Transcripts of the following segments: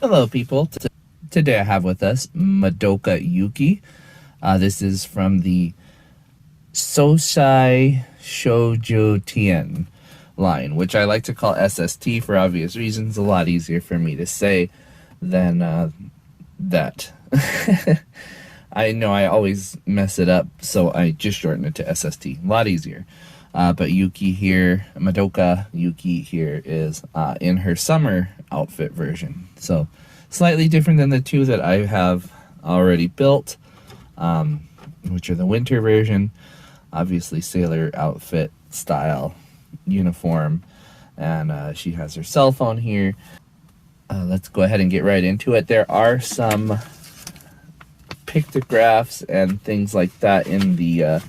Hello people, today I have with us Madoka Yuki. This is from the Sosai Shoujo Tien line, which I like to call SST for obvious reasons. A lot easier for me to say than that. I know I always mess it up, so I just shorten it to SST. A lot easier. But Yuki here, Madoka Yuki here is in her summer outfit version. So slightly different than the two that I have already built, which are the winter version. Obviously sailor outfit style uniform. And she has her cell phone here. Let's go ahead and get right into it. There are some pictographs and things like that in the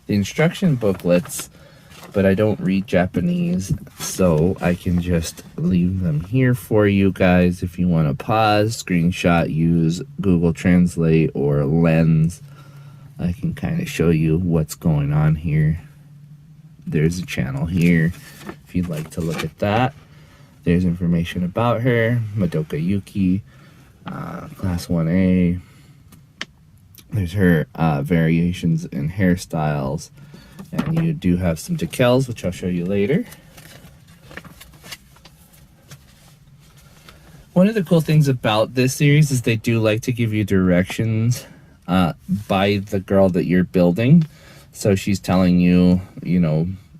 instruction booklets, but I don't read Japanese, so I can just leave them here for you guys. If you want to pause, screenshot, use Google Translate or Lens, I can kind of show you what's going on here. There's a channel here if you'd like to look at that. There's information about her, Madoka Yuki, Class 1A. There's her variations in hairstyles. And you do have some decals, which I'll show you later. One of the cool things about this series is they do like to give you directions by the girl that you're building. So she's telling you,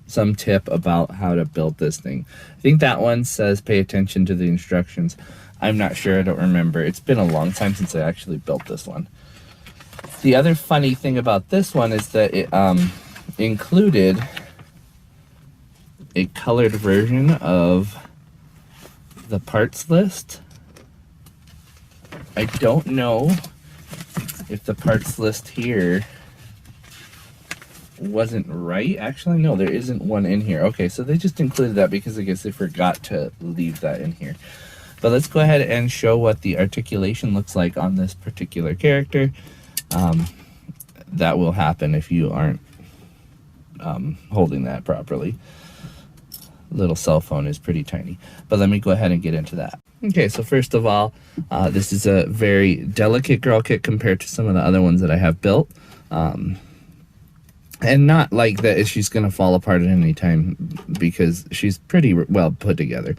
some tip about how to build this thing. I think that one says pay attention to the instructions. I'm not sure, I don't remember. It's been a long time since I actually built this one. The other funny thing about this one is that it included a colored version of the parts list. I don't know if the parts list here wasn't right. Actually, no, there isn't one in here. Okay, so they just included that because I guess they forgot to leave that in here. But let's go ahead and show what the articulation looks like on this particular character. That will happen if you aren't holding that properly. Little cell phone is pretty tiny, but let me go ahead and get into that. Okay, so first of all, this is a very delicate girl kit compared to some of the other ones that I have built, and not like that she's gonna fall apart at any time because she's pretty well put together.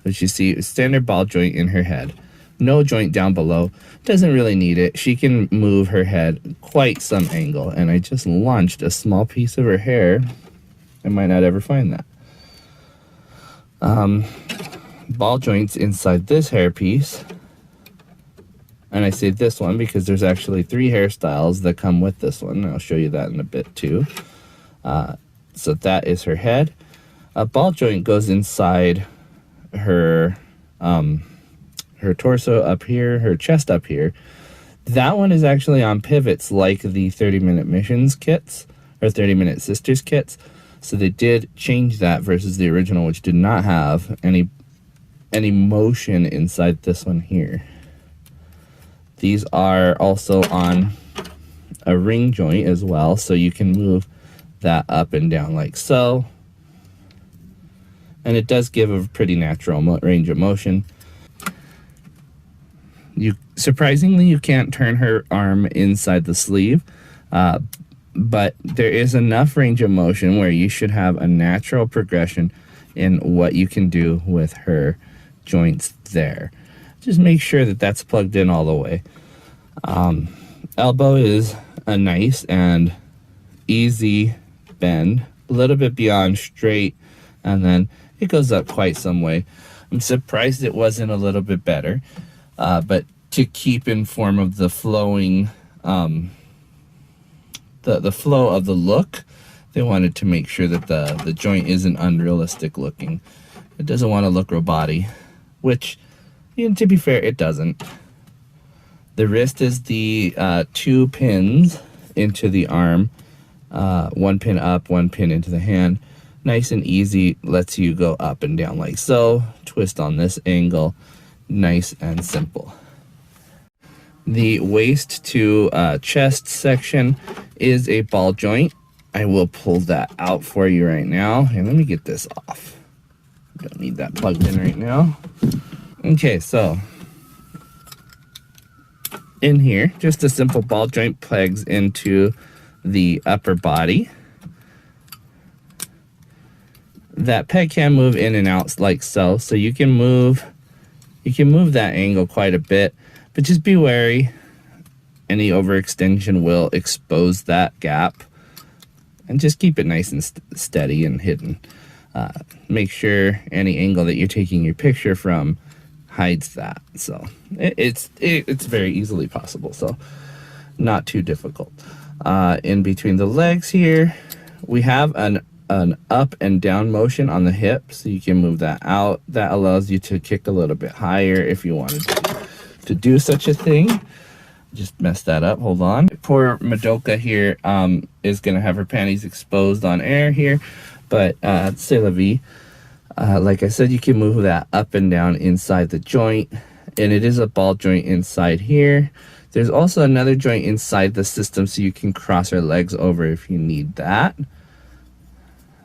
But you see, standard ball joint in her head, no joint down below. Doesn't really need it. She can move her head quite some angle, and I just launched a small piece of her hair. I might not ever find that. Ball joints inside this hair piece, and I say this one because there's actually 3 hairstyles that come with this one. I'll show you that in a bit too. So that is her head. A ball joint goes inside her her torso up here, her chest up here. That one is actually on pivots like the 30-minute missions kits or 30-minute sisters kits. So they did change that versus the original, which did not have any motion inside this one here. These are also on a ring joint as well, so you can move that up and down like so. And it does give a pretty natural range of motion. Surprisingly, you can't turn her arm inside the sleeve, but there is enough range of motion where you should have a natural progression in what you can do with her joints there. Just make sure that that's plugged in all the way. Elbow is a nice and easy bend, a little bit beyond straight, and then it goes up quite some way. I'm surprised it wasn't a little bit better. But to keep in form of the flowing, the flow of the look, they wanted to make sure that the joint isn't unrealistic looking. It doesn't want to look robotic, which, to be fair, it doesn't. The wrist is the 2 pins into the arm, 1 pin up, 1 pin into the hand. Nice and easy, lets you go up and down like so. Twist on this angle. Nice and simple. The waist to chest section is a ball joint. I will pull that out for you right now. And let me get this off. Don't need that plugged in right now. Okay, so in here, just a simple ball joint pegs into the upper body. That peg can move in and out like so, so you can move that angle quite a bit, but just be wary. Any overextension will expose that gap, and just keep it nice and steady and hidden. Make sure any angle that you're taking your picture from hides that. So it's very easily possible, so not too difficult. In between the legs here, we have an up and down motion on the hip, so you can move that out. That allows you to kick a little bit higher if you wanted to do such a thing. Just messed that up, hold on. Poor Madoka here is gonna have her panties exposed on air here, but c'est la vie. Like I said, you can move that up and down inside the joint, and it is a ball joint inside here. There's also another joint inside the system, so you can cross her legs over if you need that.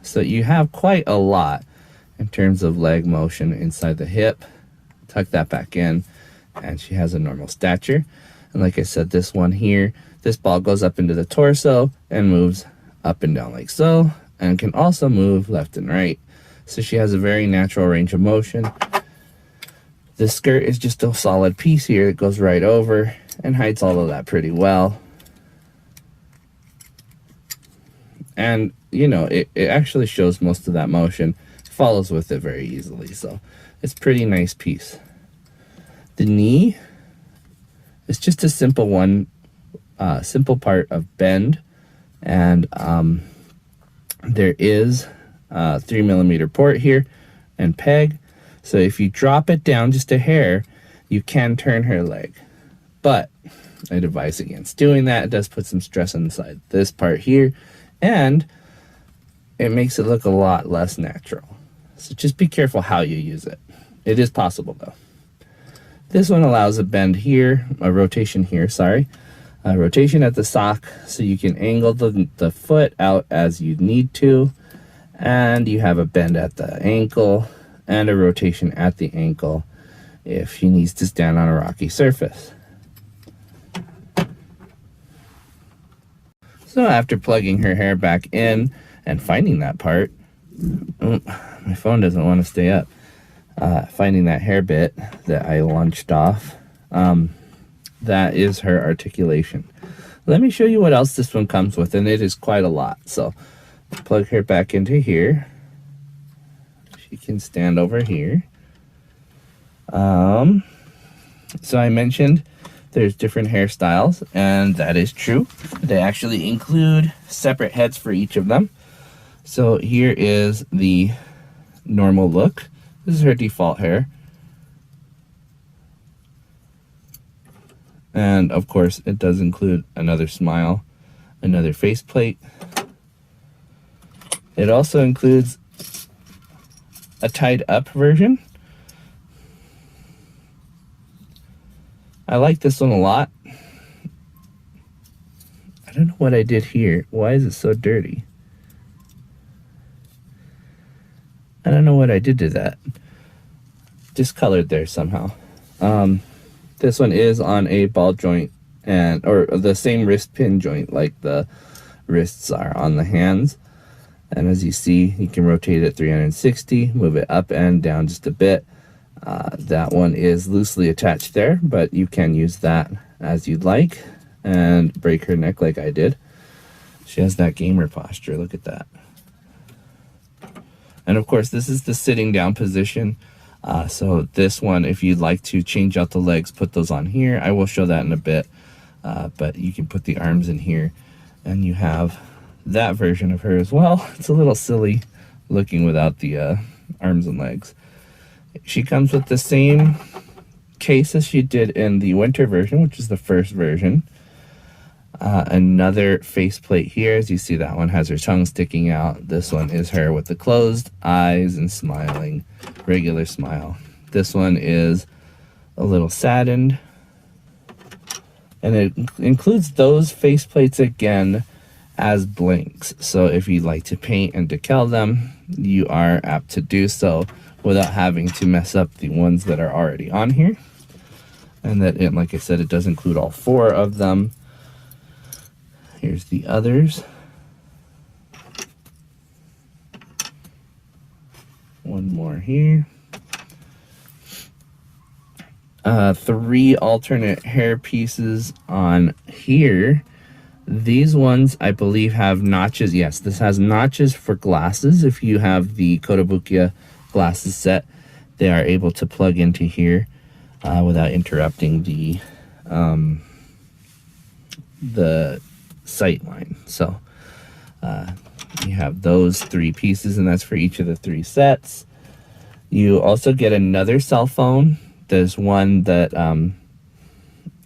So you have quite a lot in terms of leg motion inside the hip. Tuck that back in, and she has a normal stature. And like I said, this one here, this ball goes up into the torso and moves up and down like so, and can also move left and right. So she has a very natural range of motion. The skirt is just a solid piece here. It goes right over and hides all of that pretty well. And, you know, it actually shows most of that motion, follows with it very easily. So it's a pretty nice piece. The knee, it's just a simple simple part of bend, and there is a 3mm port here and peg. So if you drop it down just a hair, you can turn her leg, but I'd advise against doing that. It does put some stress inside this part here, and it makes it look a lot less natural. So just be careful how you use it. It is possible though. This one allows a bend here, a rotation here, sorry. A rotation at the sock, so you can angle the foot out as you need to. And you have a bend at the ankle and a rotation at the ankle if she needs to stand on a rocky surface. So after plugging her hair back in and finding that part, my phone doesn't want to stay up. Finding that hair bit that I launched off, that is her articulation. Let me show you what else this one comes with, and it is quite a lot. So plug her back into here. She can stand over here. So I mentioned there's different hairstyles, and that is true. They actually include separate heads for each of them. So here is the normal look. This is her default hair. And of course, it does include another smile, another faceplate. It also includes a tied up version. I like this one a lot. I don't know what I did here. Why is it so dirty? I don't know what I did to that. Discolored there somehow. This one is on a ball joint, or the same wrist pin joint like the wrists are on the hands. And as you see, you can rotate it 360, move it up and down just a bit. That one is loosely attached there, but you can use that as you'd like and break her neck like I did. She has that gamer posture, look at that. And of course, this is the sitting down position. So this one, if you'd like to change out the legs, put those on here. I will show that in a bit, but you can put the arms in here, and you have that version of her as well. It's a little silly looking without the arms and legs. She comes with the same case as she did in the winter version, which is the first version. Another faceplate here. As you see, that one has her tongue sticking out. This one is her with the closed eyes and smiling, regular smile. This one is a little saddened, and it includes those faceplates again as blinks. So if you'd like to paint and decal them, you are apt to do so without having to mess up the ones that are already on here. And that, and like I said, it does include all 4 of them. Here's the others. One more here. 3 alternate hair pieces on here. These ones, I believe, have notches. Yes, this has notches for glasses. If you have the Kotobukiya glasses set, they are able to plug into here without interrupting the sight line. So you have those 3 pieces, and that's for each of the 3 sets. You also get another cell phone. There's one that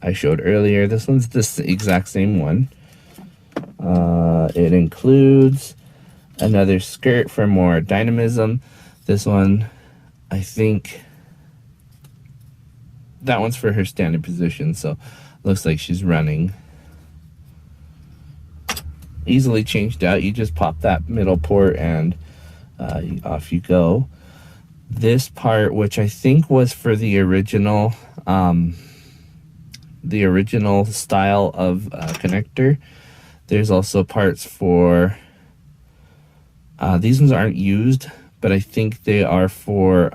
I showed earlier. This one's the exact same one. It includes another skirt for more dynamism. This one, I think, that one's for her standing position, so looks like she's running. Easily changed out. You just pop that middle port and off you go. This part, which I think was for the original style of connector, there's also parts for these ones aren't used, but I think they are for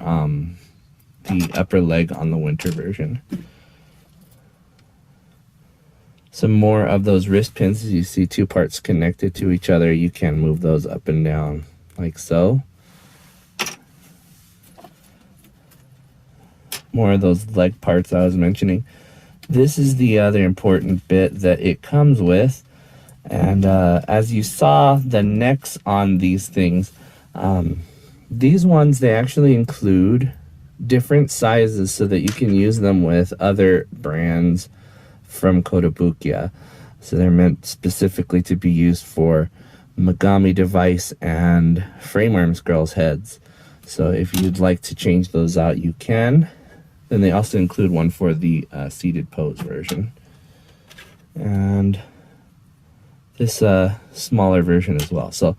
the upper leg on the winter version. Some more of those wrist pins. As you see 2 parts connected to each other, you can move those up and down like so. More of those leg parts I was mentioning. This is the other important bit that it comes with. And as you saw, the necks on these things, these ones, they actually include different sizes so that you can use them with other brands from Kotobukiya. So they're meant specifically to be used for Megami device and frame arms girls' heads. So if you'd like to change those out, you can. Then they also include one for the seated pose version. And this smaller version as well. So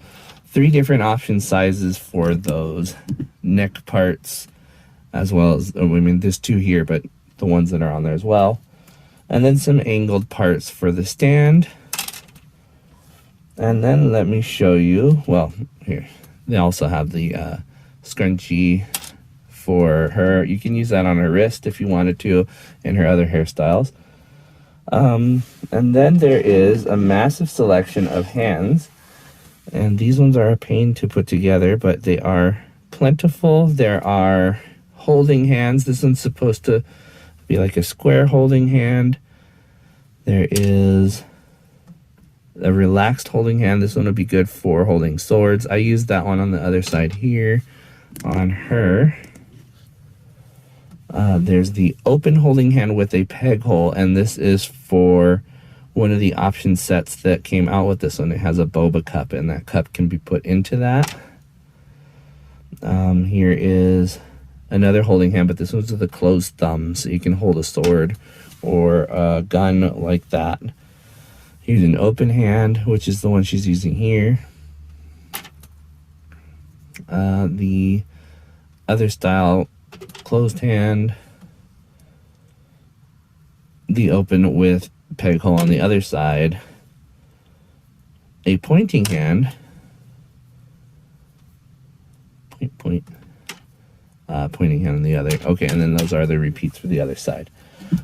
3 different option sizes for those neck parts, as well as, I mean, there's 2 here, but the ones that are on there as well. And then some angled parts for the stand. And then let me show you, well, here, they also have the scrunchie for her. You can use that on her wrist if you wanted to, and her other hairstyles. And then there is a massive selection of hands, and these ones are a pain to put together, but they are plentiful. There are holding hands. This one's supposed to be like a square holding hand. There is a relaxed holding hand. This one would be good for holding swords. I used that one on the other side here on her. There's the open holding hand with a peg hole, and this is for one of the option sets that came out with this one. It has a boba cup, and that cup can be put into that. Here is another holding hand, but this one's with a closed thumb, so you can hold a sword or a gun like that. Here's an open hand, which is the one she's using here. The other style, closed hand. The open with peg hole on the other side. A pointing hand. Pointing hand on the other. Okay, and then those are the repeats for the other side.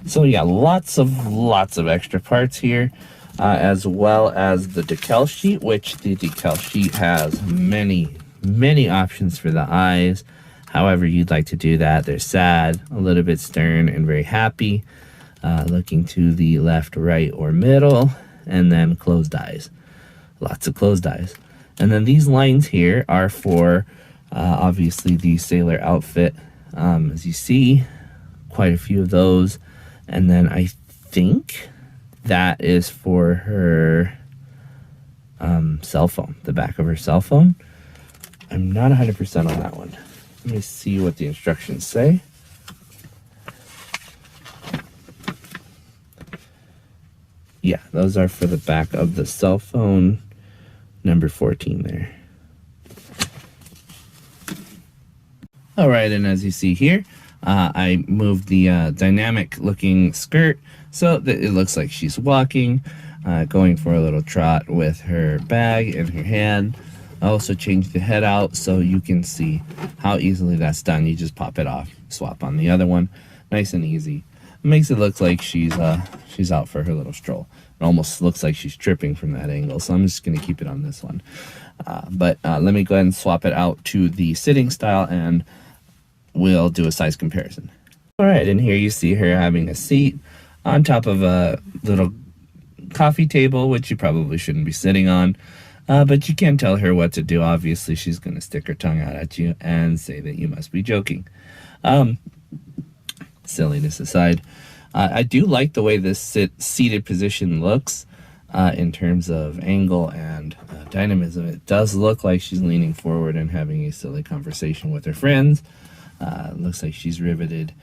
So yeah, lots of extra parts here, as well as the decal sheet, which the decal sheet has many options for the eyes. However you'd like to do that. They're sad, a little bit stern, and very happy. Looking to the left, right, or middle, and then closed eyes. Lots of closed eyes. And then these lines here are for obviously the sailor outfit. As you see, quite a few of those. And then I think that is for her cell phone, the back of her cell phone. I'm not 100% on that one. Let me see what the instructions say. Yeah, those are for the back of the cell phone, number 14 there. All right, and as you see here, I moved the dynamic looking skirt so that it looks like she's walking, going for a little trot with her bag in her hand. I also changed the head out so you can see how easily that's done. You just pop it off, swap on the other one, nice and easy. It makes it look like she's out for her little stroll. It almost looks like she's tripping from that angle, so I'm just going to keep it on this one. But let me go ahead and swap it out to the sitting style, and we'll do a size comparison. All right, and here you see her having a seat on top of a little coffee table, which you probably shouldn't be sitting on. But you can tell her what to do. Obviously, she's going to stick her tongue out at you and say that you must be joking. Silliness aside, I do like the way this seated position looks in terms of angle and dynamism. It does look like she's leaning forward and having a silly conversation with her friends. Looks like she's riveted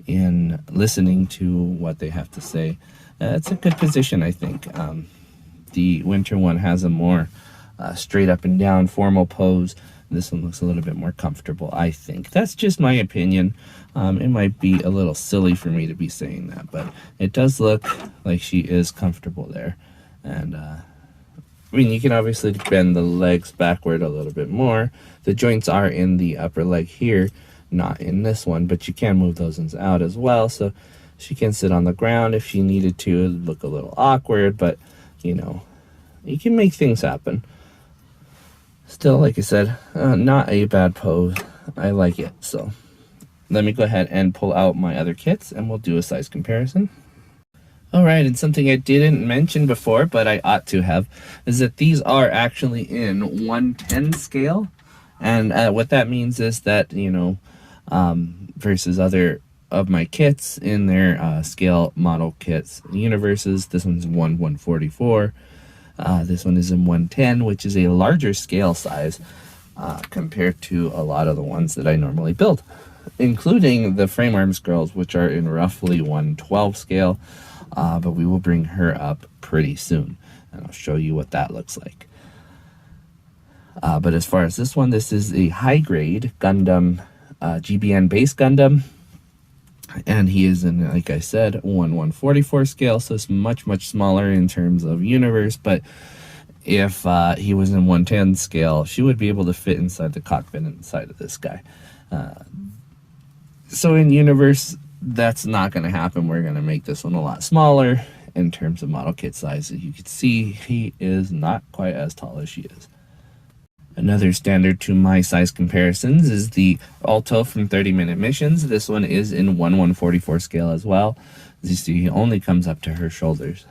in listening to what they have to say. It's a good position, I think. The winter one has a more straight up and down formal pose. This one looks a little bit more comfortable, I think. That's just my opinion. It might be a little silly for me to be saying that, but it does look like she is comfortable there. And I mean, you can obviously bend the legs backward a little bit more. The joints are in the upper leg here, not in this one, but you can move those ones out as well. So she can sit on the ground if she needed to. It'd look a little awkward, but you know, you can make things happen. Still, like I said, not a bad pose. I like it. So let me go ahead and pull out my other kits and we'll do a size comparison. All right, and something I didn't mention before, but I ought to have, is that these are actually in 110 scale. And what that means is that, you know, versus other of my kits in their scale model kits universes, this one's 1/144. This one is in 110, which is a larger scale size compared to a lot of the ones that I normally build, including the frame arms girls, which are in roughly 112 scale, but we will bring her up pretty soon, and I'll show you what that looks like. But as far as this one, this is a high-grade Gundam, GBN base Gundam, and he is in, like I said, 1/144 scale, so it's much, much smaller in terms of universe, but if he was in 110 scale, she would be able to fit inside the cockpit inside of this guy. So in universe, that's not going to happen. We're going to make this one a lot smaller in terms of model kit size. As you can see, he is not quite as tall as she is. Another standard to my size comparisons is the Alto from 30-Minute Missions. This one is in 1/144 scale as well. As you see, he only comes up to her shoulders.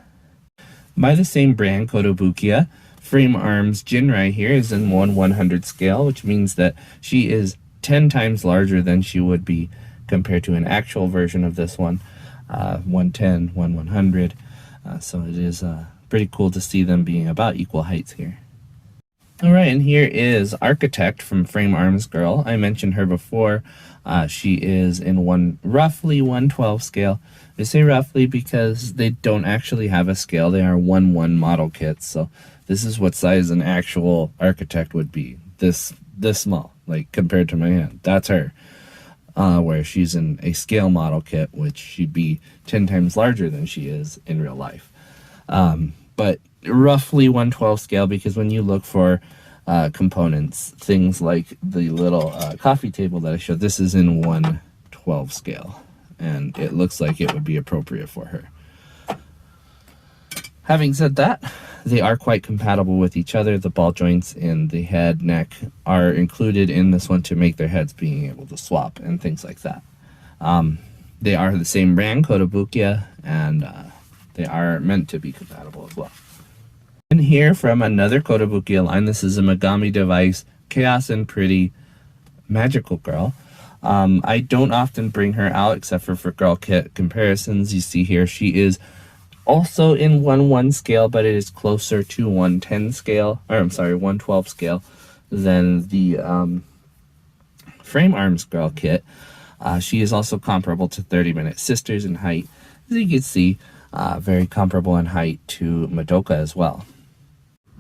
By the same brand, Kotobukiya, Frame Arms Jinrai here is in 1/100 scale, which means that she is 10 times larger than she would be compared to an actual version of this one, 110, 1/100. So it is pretty cool to see them being about equal heights here. All right, and here is Architect from Frame Arms Girl. I mentioned her before. She is in roughly 112 scale. I say roughly because they don't actually have a scale. They are 1/1 model kits. So this is what size an actual Architect would be. This small, like compared to my hand. That's her. Where she's in a scale model kit, which she'd be 10 times larger than she is in real life. But roughly 112 scale, because when you look for components, things like the little coffee table that I showed, this is in 112 scale, and it looks like it would be appropriate for her. Having said that, they are quite compatible with each other. The ball joints in the head, neck are included in this one to make their heads being able to swap and things like that. They are the same brand, Kotobukiya, and they are meant to be compatible as well. And here from another Kotobukiya line, this is a Megami device, Chaos and Pretty Magical Girl. I don't often bring her out except for girl kit comparisons. You see here she is also in 1/1 scale, but it is closer to 110 scale, or I'm sorry, 112 scale than the Frame Arms Girl kit. She is also comparable to 30-Minute Sisters in height. As you can see, very comparable in height to Madoka as well.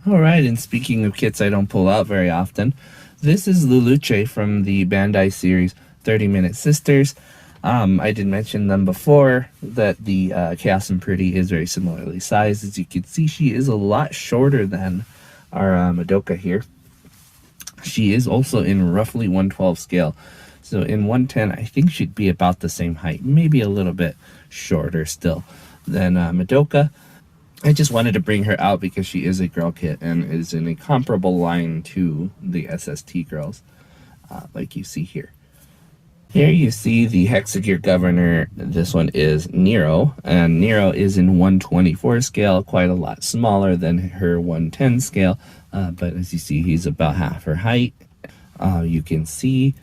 All right, and speaking of kits I don't pull out very often, this is Luluche from the Bandai series 30-Minute Sisters. I did mention them before, that the Chaos and Pretty is very similarly sized. As you can see, she is a lot shorter than our Madoka here. She is also in roughly 112 scale. So in 110, I think she'd be about the same height, maybe a little bit shorter still than Madoka. I just wanted to bring her out because she is a girl kit and is in a comparable line to the SST girls, like you see here. Here you see the Hexagear Governor. This one is Nero, and Nero is in 124 scale, quite a lot smaller than her 110 scale, but as you see, he's about half her height. You can see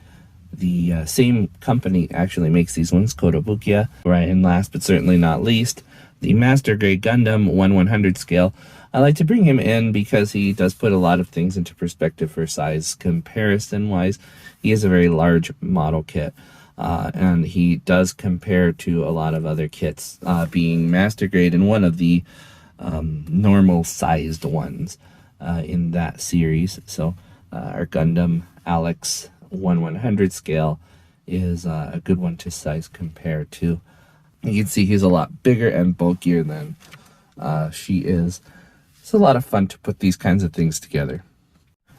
the same company actually makes these ones, Kotobukiya. Right, and last but certainly not least, the Master Grade Gundam 1/100 scale. I like to bring him in because he does put a lot of things into perspective for size comparison wise. He is a very large model kit, and he does compare to a lot of other kits, being master grade and one of the normal sized ones in that series. So our Gundam Alex 1/100 scale is a good one to size compare to. You can see he's a lot bigger and bulkier than she is. It's a lot of fun to put these kinds of things together.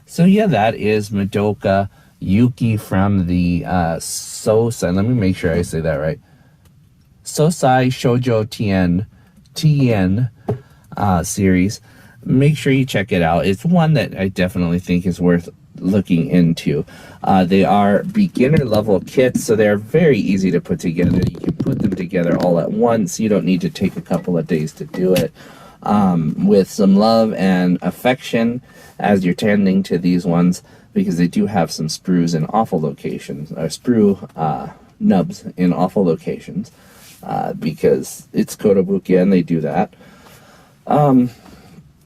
So yeah, that is Madoka Yuki from the Sosai. Let me make sure I say that right. Sosai Shoujo Tien series. Make sure you check it out. It's one that I definitely think is worth looking into. They are beginner level kits, so they're very easy to put together. You can put them together all at once. You don't need to take a couple of days to do it. With some love and affection as you're tending to these ones, because they do have some sprues in awful locations, or sprue nubs in awful locations, because it's Kotobukiya and they do that.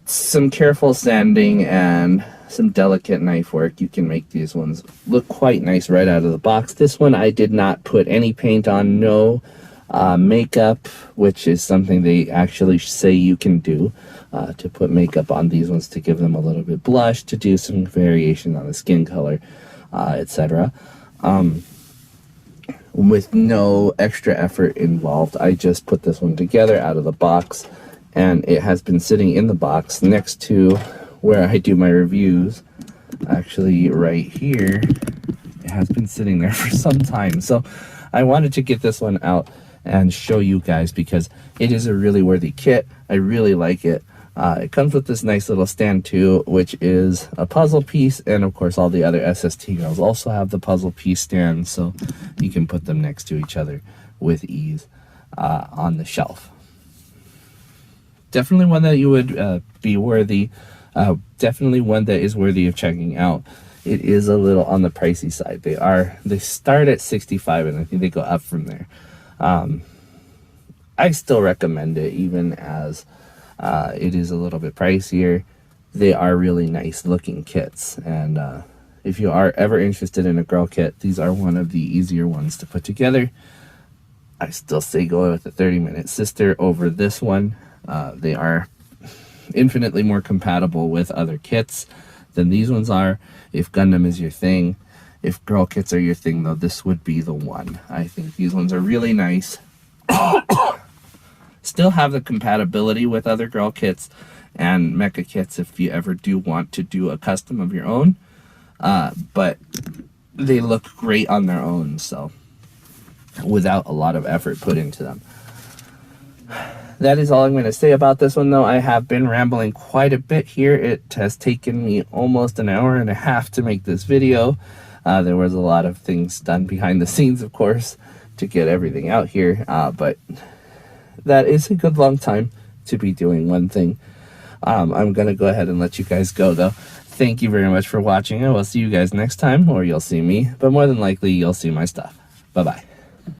Some careful sanding and some delicate knife work, you can make these ones look quite nice right out of the box. This one I did not put any paint on, no makeup, which is something they actually say you can do, to put makeup on these ones to give them a little bit blush, to do some variation on the skin color, etc. With no extra effort involved. I just put this one together out of the box, and it has been sitting in the box next to where I do my reviews. Actually right here, it has been sitting there for some time, so I wanted to get this one out and show you guys because it is a really worthy kit. I really like it. It comes with this nice little stand too, which is a puzzle piece, and of course all the other SST girls also have the puzzle piece stand, so you can put them next to each other with ease on the shelf. Definitely one that you would be worthy, definitely one that is worthy of checking out. It is a little on the pricey side. They start at 65 and I think they go up from there. I still recommend it, even as it is a little bit pricier. They are really nice looking kits, and if you are ever interested in a girl kit, these are one of the easier ones to put together. I still say go with the 30-minute sister over this one. They are infinitely more compatible with other kits than these ones are. If Gundam is your thing, if girl kits are your thing, though, this would be the one. I think these ones are really nice. Still have the compatibility with other girl kits and mecha kits if you ever do want to do a custom of your own. But they look great on their own, so without a lot of effort put into them. That is all I'm going to say about this one, though. I have been rambling quite a bit here. It has taken me almost an hour and a half to make this video. There was a lot of things done behind the scenes, of course, to get everything out here. But that is a good long time to be doing one thing. I'm going to go ahead and let you guys go, though. Thank you very much for watching. I will see you guys next time, or you'll see me. But more than likely, you'll see my stuff. Bye-bye.